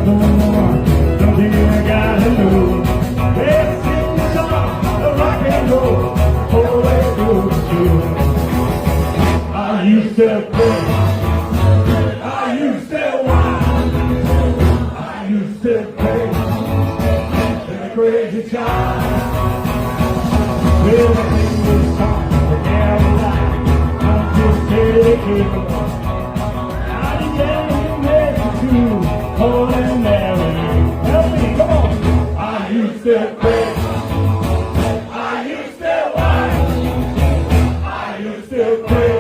Something I gotta know. Let's sing the song of rock and roll all the way through the show. I used to play, I used to whine, I used to play in a crazy child. Well, I sing this song for Caroline, I'm just taking Holy Mary, help me, come on. I used to pray, I used to whine, I used to pray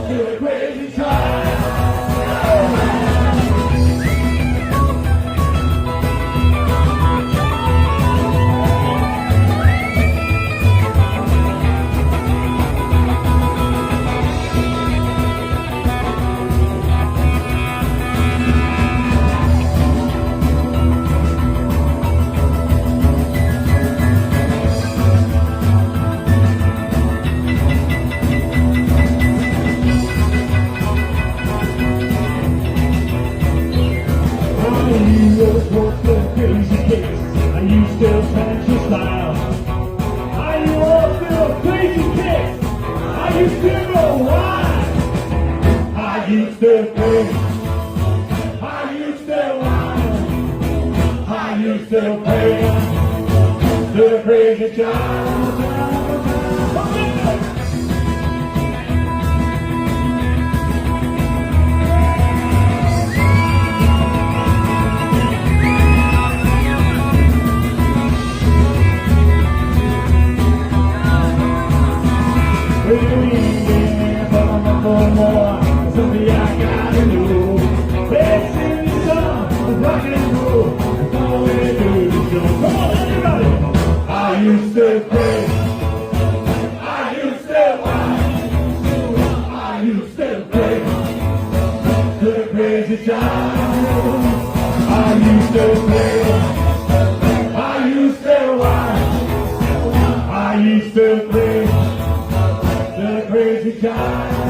to a crazy child. I used to catch your style. I used to crazy kick. I used to go wild. I used to play. I used to whine. I used to play the crazy child. Something I gotta know. Let's sing the song of rock and roll all the way through the show. Come on, everybody! I used to play, I used to whine, I used to play to the crazy child. I used to play, I used to whine, I used to play to the crazy child.